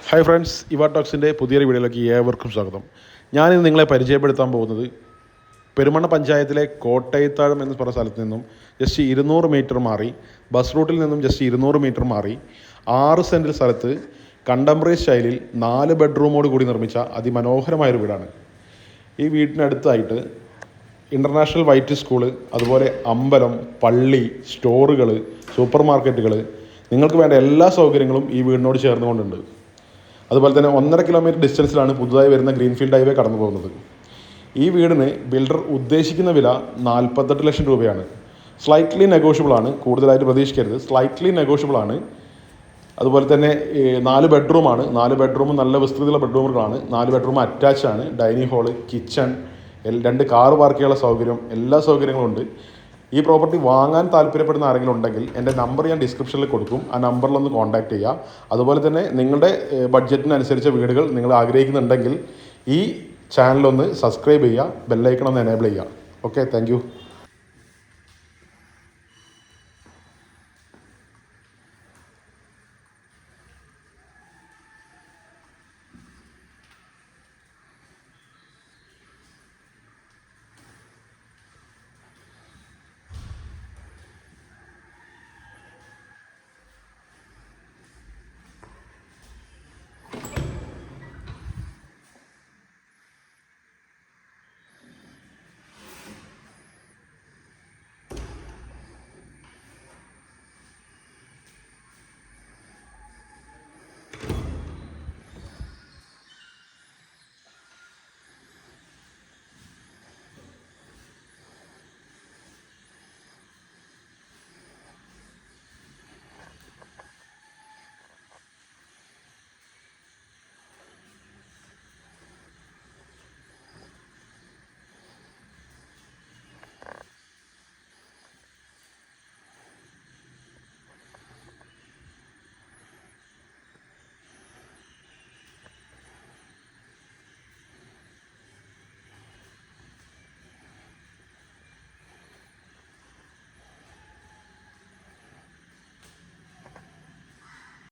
Hi friends, ഇവ ടോക്സിൻ്റെ പുതിയൊരു വീഡിയോയിലേക്ക് ഏവർക്കും സ്വാഗതം. ഞാനിന്ന് നിങ്ങളെ പരിചയപ്പെടുത്താൻ പോകുന്നത് പെരുമണ്ണ പഞ്ചായത്തിലെ കോട്ടയത്താഴം എന്ന് പറഞ്ഞ സ്ഥലത്ത് നിന്നും ജസ്റ്റ് 200 മീറ്റർ മാറി, ബസ് റൂട്ടിൽ നിന്നും ജസ്റ്റ് 200 മീറ്റർ മാറി 6 സെൻറ്റിൽ സ്ഥലത്ത് കണ്ടംപററി സ്റ്റൈലിൽ 4 ബെഡ്റൂമോട് കൂടി നിർമ്മിച്ച അതിമനോഹരമായൊരു വീടാണ്. ഈ വീടിനടുത്തായിട്ട് ഇൻ്റർനാഷണൽ വൈറ്റ് സ്കൂള്, അതുപോലെ അമ്പലം, പള്ളി, സ്റ്റോറുകൾ, സൂപ്പർ മാർക്കറ്റുകൾ, നിങ്ങൾക്ക് വേണ്ട എല്ലാ സൗകര്യങ്ങളും ഈ വീടിനോട് ചേർന്നുകൊണ്ടുണ്ട്. അതുപോലെ തന്നെ 1.5 കിലോമീറ്റർ ഡിസ്റ്റൻസിലാണ് പുതുതായി വരുന്ന ഗ്രീൻഫീൽഡ് ഹൈവേ കടന്നു പോകുന്നത്. ഈ വീടിന് ബിൽഡർ ഉദ്ദേശിക്കുന്ന വില 48 ലക്ഷം രൂപയാണ്. സ്ലൈറ്റ്ലി നെഗോഷ്യബിൾ ആണ്, കൂടുതലായിട്ട് പ്രതീക്ഷിക്കരുത്, സ്ലൈറ്റ്ലി നെഗോഷ്യബിൾ ആണ്. അതുപോലെ തന്നെ 4 ബെഡ്റൂമാണ്. 4 ബെഡ്റൂം നല്ല വിസ്തൃതിയുള്ള ബെഡ്റൂമുകളാണ്. 4 ബെഡ്റൂം അറ്റാച്ച് ആണ്. Dining hall, kitchen, 2 car park ചെയ്യാനുള്ള സൗകര്യം, എല്ലാ സൗകര്യങ്ങളും ഉണ്ട്. ഈ പ്രോപ്പർട്ടി വാങ്ങാൻ താല്പര്യപ്പെടുന്ന ആരെങ്കിലും ഉണ്ടെങ്കിൽ എൻ്റെ നമ്പർ ഞാൻ ഡിസ്ക്രിപ്ഷനിൽ കൊടുക്കും. ആ നമ്പറിലൊന്ന് കോൺടാക്റ്റ് ചെയ്യുക. അതുപോലെ തന്നെ നിങ്ങളുടെ ബഡ്ജറ്റിനനുസരിച്ച വീടുകൾ നിങ്ങൾ ആഗ്രഹിക്കുന്നുണ്ടെങ്കിൽ ഈ ചാനലൊന്ന് സബ്സ്ക്രൈബ് ചെയ്യുക, ബെല്ലൈക്കൺ ഒന്ന് എനേബിൾ ചെയ്യുക. Okay, thank you.